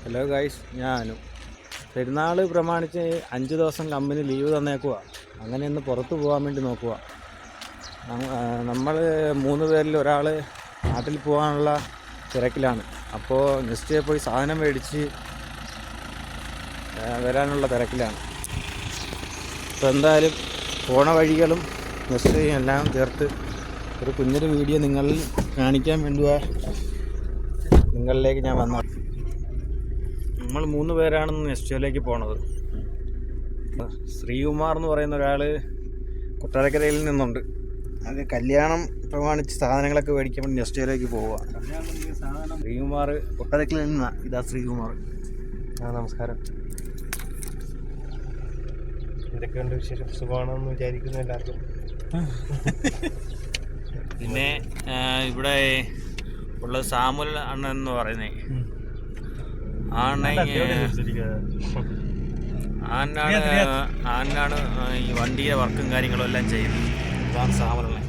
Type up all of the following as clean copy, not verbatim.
Hello guys, ഞാനും പെരുന്നാൾ പ്രമാണിച്ച് 5 ദിവസം കമ്പനി ലീവ് തന്നേക്കുക. അങ്ങനെ ഒന്ന് പുറത്ത് പോകാൻ വേണ്ടി നോക്കുക. നമ്മൾ 3 പേരിൽ ഒരാൾ നാട്ടിൽ പോകാനുള്ള തിരക്കിലാണ്. അപ്പോൾ നെക്സ്റ്റ് പോയി സാധനം മേടിച്ച് വരാനുള്ള തിരക്കിലാണ്. അപ്പോൾ എന്തായാലും പോണ വഴികളും നെക്സ്റ്റ് എല്ലാം ചേർത്ത് ഒരു കുഞ്ഞൊരു വീഡിയോ നിങ്ങളിൽ കാണിക്കാൻ വേണ്ടി നിങ്ങളിലേക്ക് ഞാൻ വന്നു. നമ്മൾ 3 പേരാണ് നെസ്റ്റോയിലേക്ക് പോണത്. ശ്രീകുമാർ എന്ന് പറയുന്ന ഒരാൾ കൊട്ടാരക്കരയിൽ നിന്നുണ്ട്. അത് കല്യാണം പ്രമാണിച്ച് സാധനങ്ങളൊക്കെ മേടിക്കാൻ വേണ്ടി നെസ്റ്റോയിലേക്ക് പോവുക. ശ്രീകുമാർ കൊട്ടാരക്കരയിൽ നിന്നാണ്. ഇതാ ശ്രീകുമാർ. നമസ്കാരം. എന്തൊക്കെയുണ്ട് വിശേഷം? സുഖമാണെന്ന് വിചാരിക്കുന്നു എല്ലാവർക്കും. പിന്നെ ഇവിടെ ഉള്ളത് സാമുൽ അണ്ണൻ എന്ന് പറയുന്നത് ആനാണ് ഈ വണ്ടിയുടെ വർക്കും കാര്യങ്ങളും എല്ലാം ചെയ്യുന്നത്. ഇതാണ് സാമലണ്ണൻ.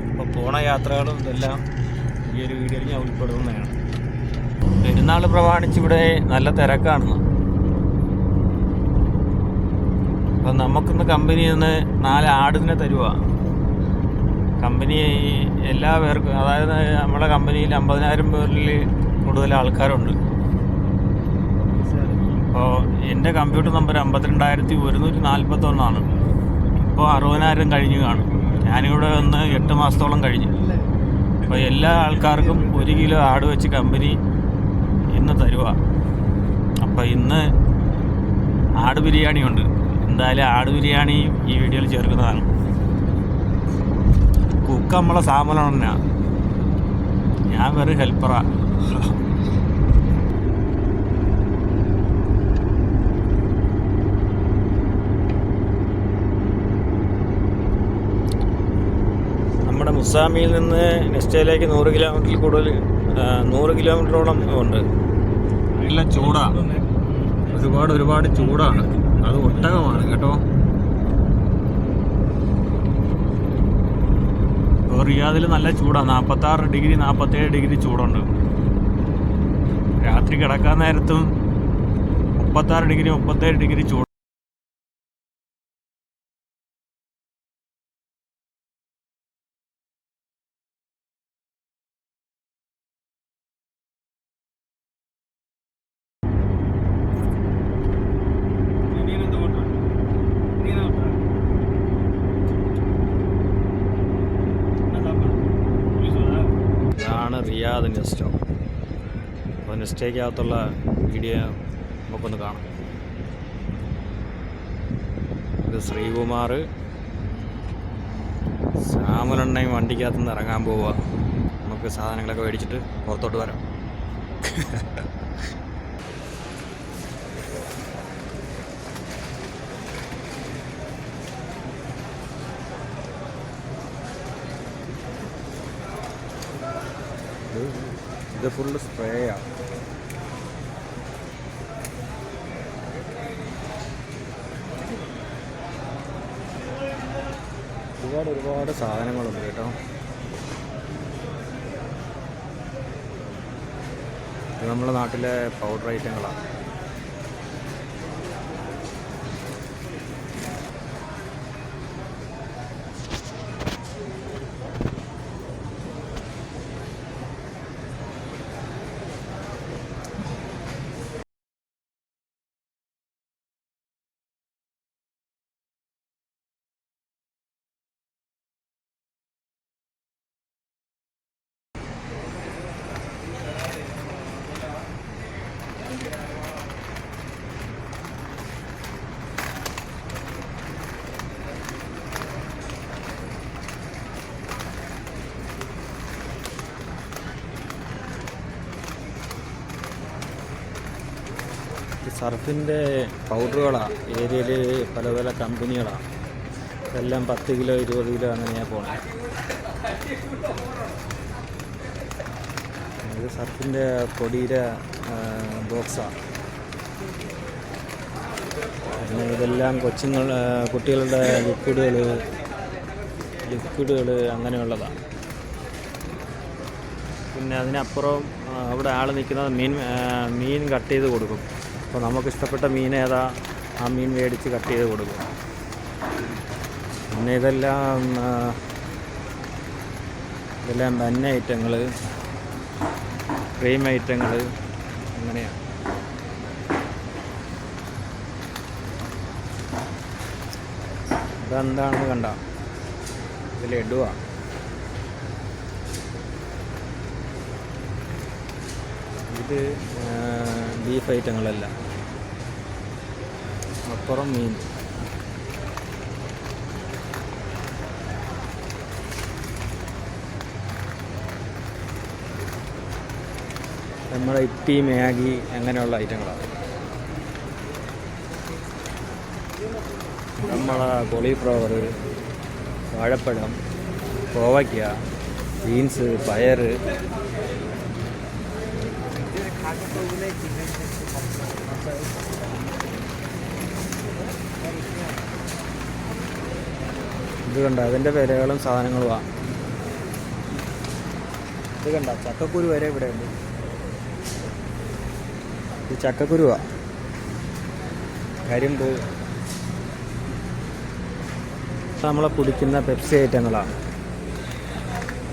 അപ്പോൾ പോണ യാത്രകളും ഇതെല്ലാം ഈ ഒരു വീഡിയോയിൽ ഞാൻ ഉൾപ്പെടുത്തുന്നതാണ്. പെരുന്നാൾ പ്രമാണിച്ച് ഇവിടെ നല്ല തിരക്കാണ്. അപ്പം നമുക്കിന്ന് കമ്പനിയിൽ നിന്ന് 4 ആടിനെ തരുക. കമ്പനി എല്ലാ പേർക്കും, അതായത് നമ്മുടെ കമ്പനിയിൽ 50,000 പേരിൽ കൂടുതൽ ആൾക്കാരുണ്ട്. അപ്പോൾ എൻ്റെ കമ്പ്യൂട്ടർ നമ്പർ 52,141 ഇപ്പോൾ 60,000 കഴിഞ്ഞു കാണും. ഞാനിവിടെ വന്ന് 8 മാസത്തോളം കഴിഞ്ഞു. അപ്പോൾ എല്ലാ ആൾക്കാർക്കും 1 കിലോ ആട് വെച്ച് കമ്പനി ഇന്ന് തരുക. അപ്പോൾ ഇന്ന് ആട് ബിരിയാണി ഉണ്ട്. എന്തായാലും ആട് ബിരിയാണി ഈ വീഡിയോയിൽ ചേർക്കുന്നതാണ്. കുക്ക് നമ്മളെ സാമലണ്ണനാ, ഞാൻ വെറും ഹെൽപ്പറാ. നമ്മുടെ മുസാമിയിൽ നിന്ന് നെസ്റ്റോയിലേക്ക് 100 കിലോമീറ്ററിൽ കൂടുതൽ, 100 കിലോമീറ്ററോളം ഉണ്ട്. നല്ല ചൂടാണ്, ഒരുപാട് ചൂടാണ്. അത് ഒട്ടകമാണ് കേട്ടോ. റിയാദിൽ നല്ല ചൂടാണ്. 46 ഡിഗ്രി 47 ഡിഗ്രി ചൂടുണ്ട്. രാത്രി കിടക്കാൻ നേരത്തും 36 ഡിഗ്രി 37 ഡിഗ്രി ചൂട്. റിയാദ് നെസ്റ്റോ. അപ്പോൾ നെസ്റ്റോയ്ക്കകത്തുള്ള വീഡിയോ നമുക്കൊന്ന് കാണാം. ഇത് ശ്രീകുമാർ സാമലണ്ണയും വണ്ടിക്കകത്ത് നിന്ന് ഇറങ്ങാൻ പോവുക. നമുക്ക് സാധനങ്ങളൊക്കെ മേടിച്ചിട്ട് പുറത്തോട്ട് വരാം. ഇത് ഫുള്ള് സ്പ്രേയാണ്. ഒരുപാട് സാധനങ്ങളുണ്ട് കേട്ടോ. ഇത് നമ്മുടെ നാട്ടിലെ പൗഡർ ഐറ്റങ്ങളാണ്. സർഫിൻ്റെ പൗഡറുകളാണ്. ഏരിയയിൽ പല കമ്പനികളാണ്. ഇതെല്ലാം 10 കിലോ 20 കിലോ അങ്ങനെയാണ് പോണത്. ഇത് സർഫിൻ്റെ പൊടിയുടെ ബോക്സാണ്. പിന്നെ ഇതെല്ലാം കുട്ടികളുടെ ലിക്വിഡുകൾ അങ്ങനെയുള്ളതാണ്. പിന്നെ അതിനപ്പുറം അവിടെ ആൾ നിൽക്കുന്നത് മീൻ കട്ട് ചെയ്ത് കൊടുക്കും. അപ്പോൾ നമുക്ക് ഇഷ്ടപ്പെട്ട മീൻ ഏതാ ആ മീൻ മേടിച്ച് കട്ട് ചെയ്ത് കൊടുക്കും. പിന്നെ ഇതെല്ലാം ബന്ന ഐറ്റങ്ങൾ, ക്രീം ഐറ്റങ്ങൾ, അങ്ങനെയാണ്. ഇതെന്താണെന്ന് കണ്ട, ഇത് ലഡുവാണ്. ഇത് ബീഫ് ഐറ്റങ്ങളല്ല. അപ്പുറം മീൻ. നമ്മുടെ ഇപ്പി, മാഗി അങ്ങനെയുള്ള ഐറ്റങ്ങളാണ്. നമ്മളെ കോളിഫ്ലവർ, വാഴപ്പഴം, കോവയ്ക്ക, ബീൻസ്, പയർ, ഇത് കണ്ട അതിൻ്റെ വിലകളും സാധനങ്ങളുമാണ്. ഇത് കണ്ട ചക്കക്കുരു വരെ ഇവിടെ ഉണ്ട്. ഇത് ചക്കക്കുരുവാ, കരിമ്പ്. നമ്മളെ കുടിക്കുന്ന പെപ്സി ഐറ്റങ്ങളാണ്.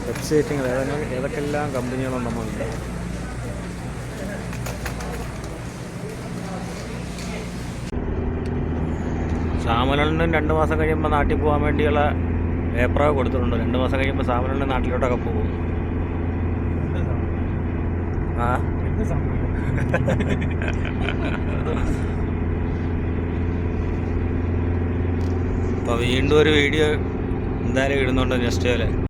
പെപ്സി ഐറ്റങ്ങൾ ഏതൊക്കെല്ലാം കമ്പനികളുണ്ടെന്നുണ്ട്. സാമലണ്ണൻ 2 മാസം കഴിയുമ്പോൾ നാട്ടിൽ പോകാൻ വേണ്ടിയുള്ള പേപ്പറൊക്കെ കൊടുത്തിട്ടുണ്ട്. 2 മാസം കഴിയുമ്പോൾ സാമലണ്ണൻ നാട്ടിലോട്ടൊക്കെ പോകും. ആ അപ്പോൾ വീണ്ടും ഒരു വീഡിയോ എന്തായാലും ഇടുന്നുണ്ട് നെക്സ്റ്റ് പോലെ.